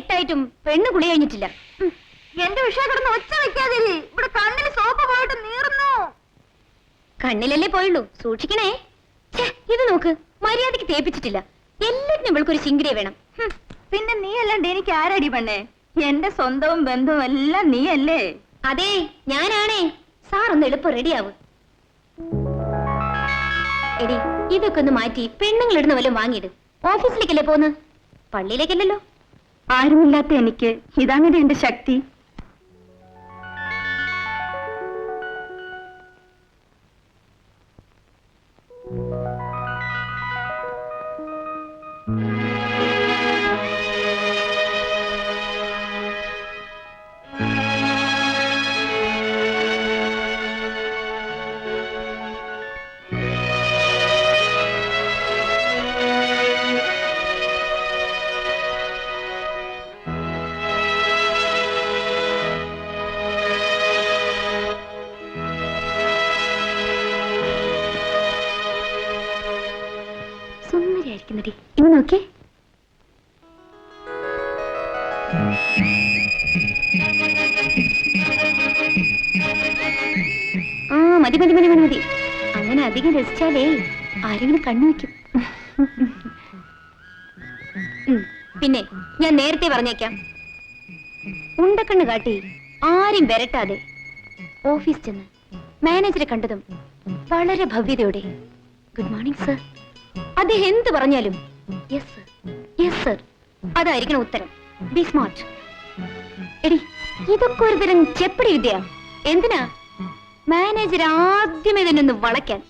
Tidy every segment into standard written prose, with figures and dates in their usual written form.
8 പെണ്ണ് കുളി കഴിഞ്ഞിട്ടില്ല. എന്റെ വിഷയം കിടന്ന് ഒച്ച വെക്കാതിരി. ഇവിടെ കണ്ണിൽ സോപ്പ് പോയിട്ട് നീറുന്നു. കണ്ണിലല്ലേ പോയുള്ളൂ, സൂക്ഷിക്കണേ. ഇത് നോക്ക്, മര്യാദക്ക് തേപ്പിച്ചിട്ടില്ല. എല്ലാത്തിനും ഇവൾക്കൊരു ചിങ്കിടിയെ വേണം. പിന്നെ നീ അല്ലാണ്ട് എനിക്ക് ആരടി പെണ്ണേ? എന്റെ സ്വന്തവും ബന്ധവും എല്ലാം നീയല്ലേ? അതെ, ഞാനാണേ. സാറൊന്ന് എളുപ്പം റെഡിയാവും. എടി, ഇതൊക്കെ ഒന്ന് മാറ്റി പെണ്ണുങ്ങളിടുന്ന വല്ലതും വാങ്ങിയിട്. ഓഫീസിലേക്കല്ലേ പോന്ന്, പള്ളിയിലേക്കല്ലല്ലോ. ആരുമില്ലാത്ത എനിക്ക് ഇതാണ് എന്റെ ശക്തി. സുന്ദരിയായിരിക്കുന്നടി, ഇന്ന് നോക്കേ. മതി മതി മതി മതി മതി. അങ്ങനെ അധികം രസിച്ചാലേ ആരെങ്കിലും കണ്ണു വയ്ക്കും. പിന്നെ ഞാൻ നേരത്തെ പറഞ്ഞേക്കാം, ഉണ്ടക്കണ്ണ് കാട്ടി ആരും വരട്ടാതെ ഓഫീസ് ചെന്ന് മാനേജറെ കണ്ടതും വളരെ ഭവ്യതയോടെ ഗുഡ് മോർണിംഗ് സർ, അദ്ദേഹം എന്ത് പറഞ്ഞാലും യെസ് സർ, യെസ് സർ, അതായിരിക്കണം ഉത്തരം. B smart. എടി, ഇതൊക്കെ ഒരു തരം ചെപ്പടി വിദ്യ. എന്തിനാ? മാനേജർ ആദ്യമേ തന്നെ ഒന്ന് വളയ്ക്കാൻ.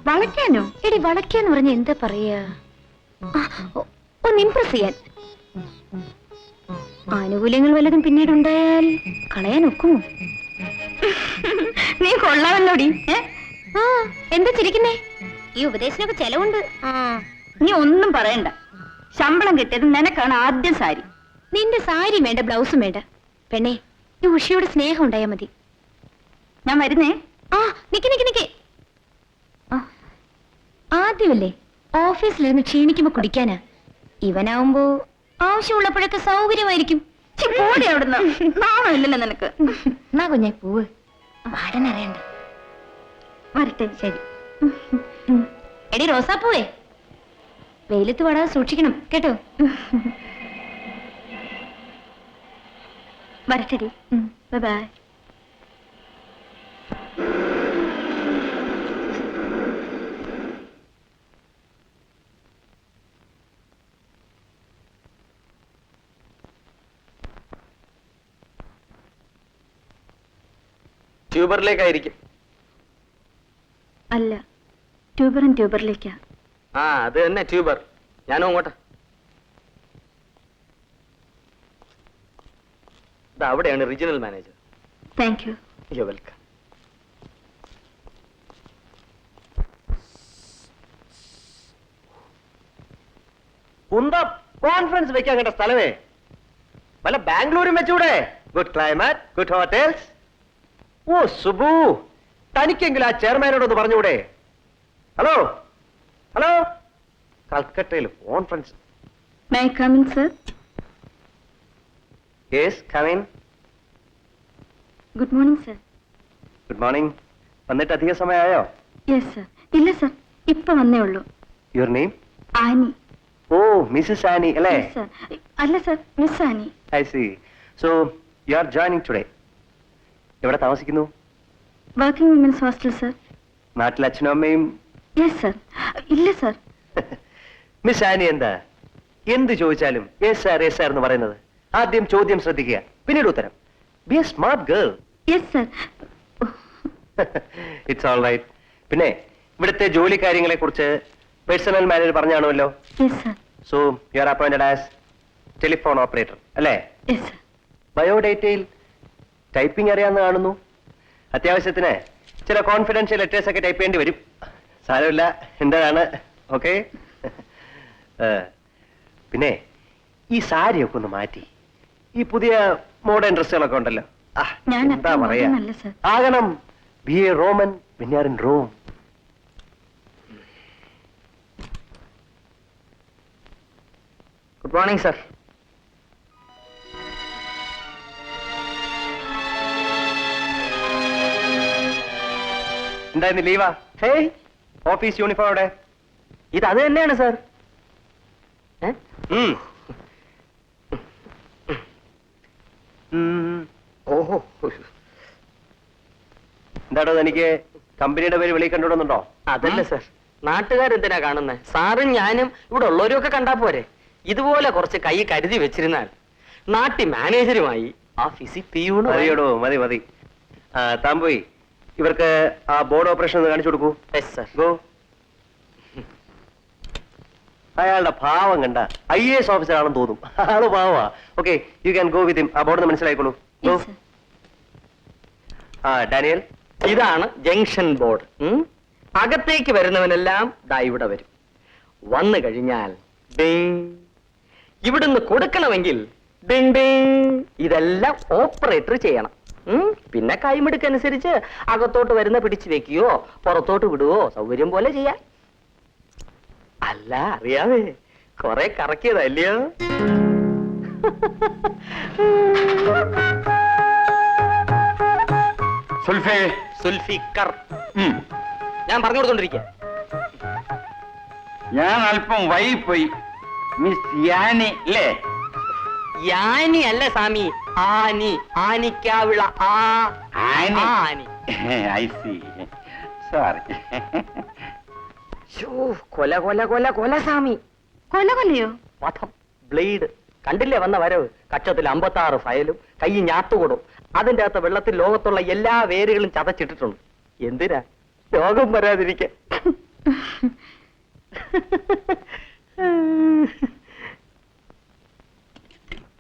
വളയ്ക്കാനോ? എടി, വളയ്ക്കാന്ന് പറഞ്ഞ എന്താ പറയാ, ഒന്ന് ഇംപ്രസ് ചെയ്യാൻ. ആനുകൂല്യങ്ങൾ വല്ലതും പിന്നീട് ഉണ്ടായാൽ കളയാൻ ഒക്കുമോ? നീ കൊള്ളാമല്ലോടി. എന്താ ചിരിക്കുന്നേ? ഈ ഉപദേശത്തിനൊക്കെ ചെലവുണ്ട്. നീ ഒന്നും പറയണ്ട. ശമ്പളം കിട്ടിയത് നിനക്കാണ് ആദ്യം സാരി. നിന്റെ സാരി വേണ്ട, ബ്ലൗസും വേണ്ട. പെണ്ണേ, ഈ ഉഷയോട് സ്നേഹം ഉണ്ടായാ മതി. ഞാൻ വരുന്നേ. നിക്ക് നിക്ക് നിക്ക്. ആദ്യമല്ലേ ഓഫീസിലിരുന്ന് ക്ഷീണിക്കുമ്പോ കുടിക്കാനാ. ഇവനാവുമ്പോ ആവശ്യമുള്ളപ്പോഴൊക്കെ സൗകര്യമായിരിക്കും. പോടി അവിടുന്ന്. നാണോ ഇല്ലല്ലോ നിനക്ക്? എന്നാ കുഞ്ഞായി പോവ്, പാടനറിയണ്ട. വരട്ടെ. ശരി. എടി റോസാപ്പൂവേ, വെയിലത്ത് പാടാതെ സൂക്ഷിക്കണം കേട്ടോ. വരട്ടെടി. ബൈ. ട്യൂബറിലേക്കായിരിക്കും. അല്ല, ട്യൂബറും ട്യൂബറിലേക്കാ. അത് തന്നെ ട്യൂബർ. ഞാനും അങ്ങോട്ട്. അവിടെയാണ് regional manager. Thank you. You welcome. Conference വെക്കാൻ കേട്ട സ്ഥലമേ. വല്ല ബാംഗ്ലൂരും വെച്ചൂടെ? Good climate, good hotels. ഓ സുബു, തനിക്കെങ്കിലും ആ ചെയർമാനോടൊന്ന് പറഞ്ഞൂടെ? ഹലോ ഹലോ, കൽക്കട്ടയിൽ conference. May I come in sir? Yes, come in. Good morning sir. Good morning. വന്നിട്ട് അധിക സമയമായോ? Yes sir. ഇല്ല സർ, ഇപ്പൊ വന്നേ ഉള്ളൂ. Your name? Annie. Oh, Mrs Annie അല്ലേ? അല്ല sir, miss Annie. I C. So you R joining today. എവിടെ താമസിക്കുന്നു? Working women's hostel sir. നാട്ടിൽ അച്ഛനും അമ്മയും? Yes sir. ഇല്ല സർ. മിസ് ആനി എന്താ എന്ത് ചോദിച്ചാലും യെസ് സാർ യെസ് സാർ എന്ന് പറയുന്നത്? ആദ്യം ചോദ്യം ശ്രദ്ധിക്കുക, പിന്നീട് ഉത്തരം. Be a smart girl. Yes sir. It's all right. പിന്നെ ഇവിടുത്തെ ജോലി കാര്യങ്ങളെ കുറിച്ച് പേഴ്സണൽ മാനേജർ പറഞ്ഞാണല്ലോ. Yes sir. So you are appointed as telephone operator അല്ലേ? Yes sir. ബയോഡേറ്റയിൽ ടൈപ്പിംഗ് അറിയാമെന്ന് കാണുന്നു. അത്യാവശ്യത്തിന് ചില കോൺഫിഡൻഷ്യൽ ലെറ്റേഴ്സ് ഒക്കെ ടൈപ്പ് ചെയ്യേണ്ടി വരും. സാരമില്ല, എന്താണ്. ഓക്കെ. പിന്നെ ഈ സാരിയൊക്കെ ഒന്ന് മാറ്റി ഈ പുതിയ മോഡേൺ ഡ്രസ്സുകളൊക്കെ ഉണ്ടല്ലോ, എന്താ പറയാ, ആകണം. B A Roman when you are in Rome. Good morning sir. എന്തായിരുന്നു ലീവാ? ഹേയ്, ഓഫീസ് യൂണിഫോം അവിടെ? ഇത് അത് തന്നെയാണ് സാർ. ഉം. ഓഹോ, എന്താടോ എനിക്ക് കമ്പനിയുടെ പേര് വെളിയിൽ കണ്ടുവിടുന്നുണ്ടോ? അതല്ല സാർ, നാട്ടുകാരെന്തിനാ കാണുന്നത്? സാറും ഞാനും ഇവിടെ ഉള്ളവരും ഒക്കെ കണ്ടാ പോരെ. ഇതുപോലെ കുറച്ച് കൈ കരുതി വെച്ചിരുന്നാൽ നാട്ടി മാനേജരുമായി ഓഫീസിൽ പിയൂണ്. മതിയോടോ, മതി മതി. താൻ പോയി ഇവർക്ക് ആ ബോർഡ് ഓപ്പറേഷൻ ഒന്ന് കാണിച്ചു കൊടുക്കൂ. Yes sir. ഗോ. അയാളുടെ ഭാവം കണ്ട IAS ഓഫീസർ ആണെന്ന് തോന്നും. ആള് ഭാവാ. Okay, you can go with him. ആ ബോർഡ് മനസ്സിലായിക്കോളൂ. ഗോ. Yes, sir. ഡാനിയൽ, ഇതാണ് ജംഗ്ഷൻ ബോർഡ്. അകത്തേക്ക് വരുന്നവനെല്ലാം ദാ ഇവിടെ വരും. വന്നു കഴിഞ്ഞാൽ ഡിങ്. ഇവിടുന്ന് കൊടുക്കണമെങ്കിൽ ഡിങ് ഡിങ്. ഇതെല്ലാം ഓപ്പറേറ്റർ ചെയ്യണം. പിന്നെ കൈമിടുക്കനുസരിച്ച് അകത്തോട്ട് വരുന്ന പിടിച്ചു വെക്കുകയോ പുറത്തോട്ട് വിടുവോ സൗകര്യം പോലെ ചെയ്യാം. അല്ല, അറിയാവേ, കൊറേ കറക്കിയതല്ലയോ? സുൽഫിക്കർ. ഞാൻ പറഞ്ഞു കൊടുത്തോണ്ടിരിക്കുക. ഞാൻ അല്പം വൈകിപ്പോയി. മിസ് യാനി അല്ലേ? യാനി അല്ല സ്വാമി, Annie. Anikkavila. Annie. Annie. I see. Sorry. കൊല കൊല കൊല കൊല സ്വാമി. കൊല്ലയോ? വധം. ബ്ലേഡ്. കണ്ടില്ലേ വന്ന വരവ്? കച്ചത്തിൽ 56 ഫയലും കൈ ഞാത്തുകൊടും. അതിന്റെ അകത്ത് വെള്ളത്തിൽ ലോകത്തുള്ള എല്ലാ വേരുകളും ചതച്ചിട്ടിട്ടുണ്ട്. എന്തിനാ? രോഗം വരാതിരിക്കാൻ.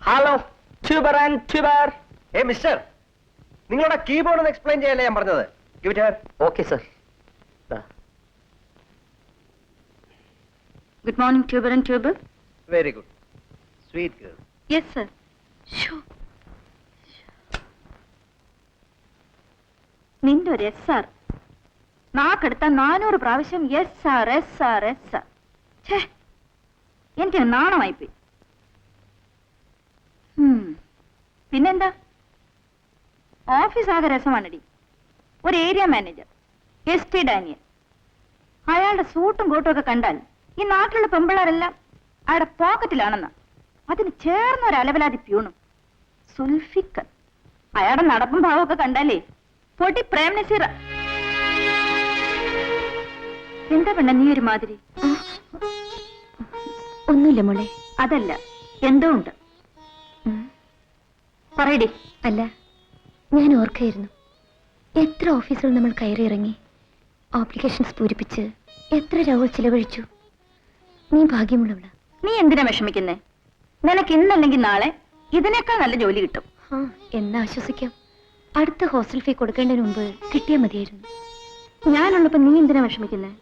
Hello, tuber and tuber. Mister, നിങ്ങളുടെ കീബോർഡ് ഒന്ന് എക്സ്പ്ലെയിൻ ചെയ്യല്ലേ ഞാൻ പറഞ്ഞത്. Give it here. Okay sir. Good morning tuber and tuber. Very good. Sweet girl. Yes sir. നിന്റെ ഒരു SR നാക്കെടുത്ത 400 പ്രാവശ്യം SR SR SR. എനിക്ക് നാണമായിപ്പോയി. പിന്നെന്താ, ഓഫീസ് ആകെ രസമാണടി. ഒരു ഏരിയ മാനേജർ ST ഡാനിയൽ. അയാളുടെ സൂട്ടും കോട്ടും ഒക്കെ കണ്ടാൽ ഈ നാട്ടിലുള്ള പെമ്പിള്ളാരെല്ലാം അയാളുടെ പോക്കറ്റിലാണെന്നാ. അതിന് ചേർന്ന ഒരു അലവലാതി പ്യൂണും സുൽഫിക്കർ. അയാളുടെ നടപ്പും ഭാവമൊക്കെ കണ്ടാലേ പൊട്ടി പ്രേം നസീറ. എന്താ പെണ്ണ നീ ഒരു മാതിരി? ഒന്നുമില്ല മോളെ. അതല്ല, എന്തോ ഉണ്ട്. പറയടി. അല്ല, ഞാൻ ഓർക്കായിരുന്നു എത്ര ഓഫീസുകൾ നമ്മൾ കയറി ഇറങ്ങി, ആപ്ലിക്കേഷൻസ് പൂരിപ്പിച്ച് എത്ര രൂപ ചിലവഴിച്ചു. നീ ഭാഗ്യമുള്ളവളാ. നീ എന്തിനാ വിഷമിക്കുന്നേ? നിനക്ക് ഇന്നല്ലെങ്കിൽ നാളെ ഇതിനേക്കാൾ നല്ല ജോലി കിട്ടും. എന്നാ ആശ്വസിക്കാം. അടുത്ത ഹോസ്റ്റൽ ഫീ കൊടുക്കേണ്ടതിന് മുമ്പ് കിട്ടിയാൽ മതിയായിരുന്നു. ഞാനുള്ളപ്പോ നീ എന്തിനാ വിഷമിക്കുന്നേ?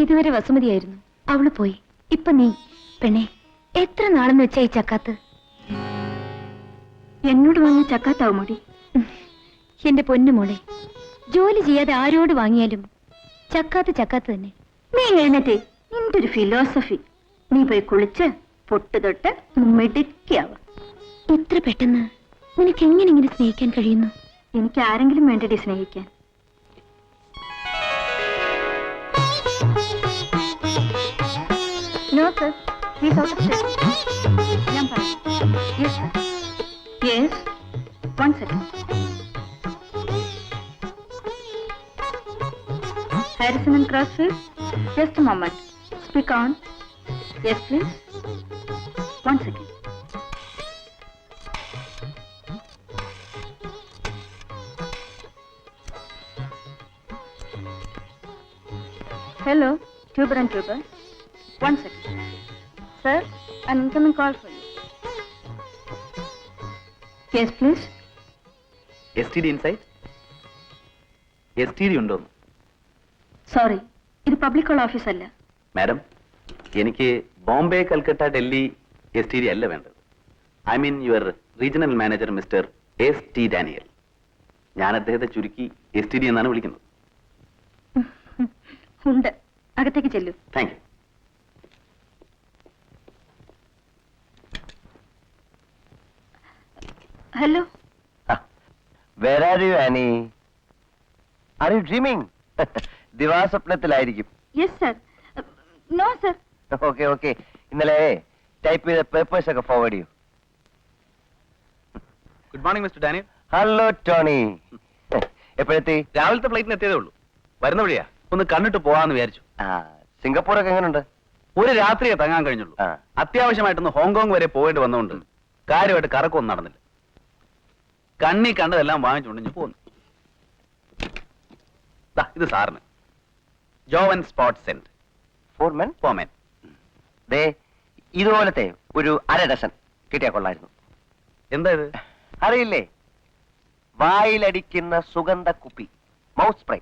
ഇതുവരെ വസുമതിയായിരുന്നു, അവള് പോയി. ഇപ്പൊ നീ. പെണ്ണെ, എത്ര നാളെന്ന് വെച്ചാ ഈ ചക്കാത്ത്? എന്നോട് വാങ്ങിയ ചക്കാത്താവും മുടി. എന്റെ പൊന്നു മോളെ, ജോലി ചെയ്യാതെ ആരോട് വാങ്ങിയാലും ചക്കാത്ത് ചക്കാത്ത് തന്നെ. നീ എഴുന്നേറ്റേ. നിന്റെ ഒരു ഫിലോസഫി. നീ പോയി കുളിച്ച് പൊട്ട് തൊട്ട് മിടുക്കിയാവ. ഇത്ര പെട്ടെന്ന് നിനക്ക് എങ്ങനെ ഇങ്ങനെ സ്നേഹിക്കാൻ കഴിയുന്നു? എനിക്ക് ആരെങ്കിലും വേണ്ടടി സ്നേഹിക്കാൻ. No sir, please out of station. ഞാൻ പറഞ്ഞു. Yes sir. Yes, 1 second. Harrison and Crossfield, just a moment. Speak on. Yes, please. 1 second. Hello, Tuber and Tuber. 1 second. Sir, an incoming call for you. Yes, please. STD inside? STD ഉണ്ടോന്ന്? Sorry, ഇത് public call office അല്ല. Madam, എനിക്ക് Bombay, Calcutta, Delhi STD അല്ല വേണ്ടത്. I mean your regional manager mister ST Daniel. ഞാൻ അദ്ദേഹത്തെ ചുരുക്കി STD എന്നാണ് വിളിക്കുന്നത്. ഉണ്ട്, അകത്തേക്ക് ചെല്ലൂ. Thank you. Hello. Where are you, Annie? Are you dreaming? ദിവാസ്വപ്നത്തിലായിരിക്കും. Yes sir. No sir. Okay okay, ഇന്നലെ ടൈപ്പ് ചെയ്ത പേപ്പേഴ്സ് ഒക്കെ ഫോർവേഡ് ചെയ്യൂ. Good morning mister Daniel. Hello Tony, എപ്പോഴെത്തി? രാവിലത്തെ ഫ്ലൈറ്റിന് എത്തിയതേ ഉള്ളൂ. വരുന്ന വഴിയാ, ഒന്ന് കണ്ടിട്ട് പോവാന്ന് വിചാരിച്ചു. സിംഗപ്പൂരൊക്കെ എങ്ങനെയുണ്ട്? ഒരു രാത്രിയെ തങ്ങാൻ കഴിഞ്ഞുള്ളൂ. ആ. അത്യാവശ്യമായിട്ടൊന്ന് ഹോങ്കോങ് വരെ പോയിട്ട് വന്നുകൊണ്ട് കാര്യമായിട്ട് കറക്കൊന്നും നടന്നില്ല. കണ്ണി കണ്ടതെല്ലാം വാങ്ങിച്ചുകൊണ്ട് പോന്നു. ഇത് സാറിന് ജോവൻ സ്പോട്ട് സെന്റ് ഫോർമെൻ ഫോമൻ. ദേ ഇതുപോലത്തെ ഒരു 1/2 ഡസൻ കിട്ടിയാ കൊള്ളായിരുന്നു. എന്താ ഇത്? അറിയില്ലേ, വായിലടിക്കുന്ന സുഗന്ധ കുപ്പി, മൗത്ത് സ്പ്രേ.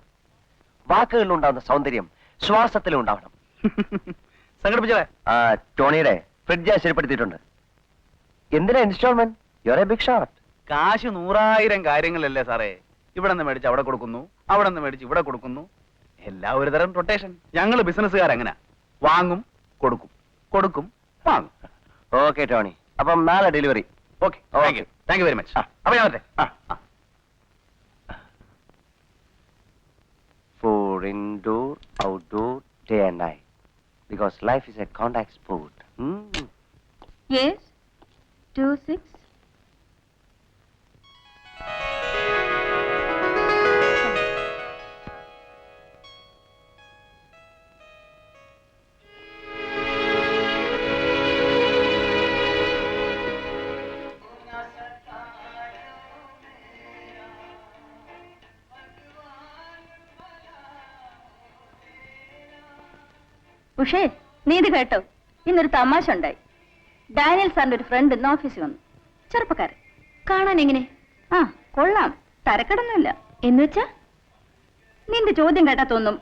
വാക്കുകളിലുണ്ടാവുന്ന സൗന്ദര്യം ശ്വാസത്തിലും ഉണ്ടാവണം. സംഘടിപ്പിച്ചേ. ടോണിയുടെ ഫ്രിഡ്ജ് ശരിപ്പെടുത്തിയിട്ടുണ്ട്. എന്തിനാ installment? Your a big shot. കാശ് 100,000 കാര്യങ്ങളല്ലേ സാറേ. ഇവിടെ നിന്ന് മേടിച്ച് അവിടെ കൊടുക്കുന്നു, അവിടെ നിന്ന് മേടിച്ച് ഇവിടെ കൊടുക്കുന്നു. എല്ലാം ഒരു തരം റൊട്ടേഷൻ. ഞങ്ങൾ ബിസിനസ്സുകാരെങ്ങനെ വാങ്ങും, കൊടുക്കും, കൊടുക്കും, വാങ്ങും. ഓക്കെ ടോണി, അപ്പം നാളെ delivery. Okay, thank you very much. അപ്പൊ ഞാൻ വരട്ടെ. For indoor, outdoor, day and night. Because life is a contact sport. Yes 26. ഉഷേ, നീ ഇത് കേട്ടോ? ഇന്നൊരു തമാശ ഉണ്ടായി. ഡാനിയൽ സാറിന്റെ ഒരു ഫ്രണ്ട് ഇന്ന് ഓഫീസിൽ വന്നു. ചെറുപ്പക്കാരൻ. കാണാൻ എങ്ങനെ? ആ, കൊള്ളാം. തരക്കെടൊന്നുമില്ല. എന്നുവെച്ചാ? നിന്റെ ചോദ്യം കേട്ടാ തോന്നും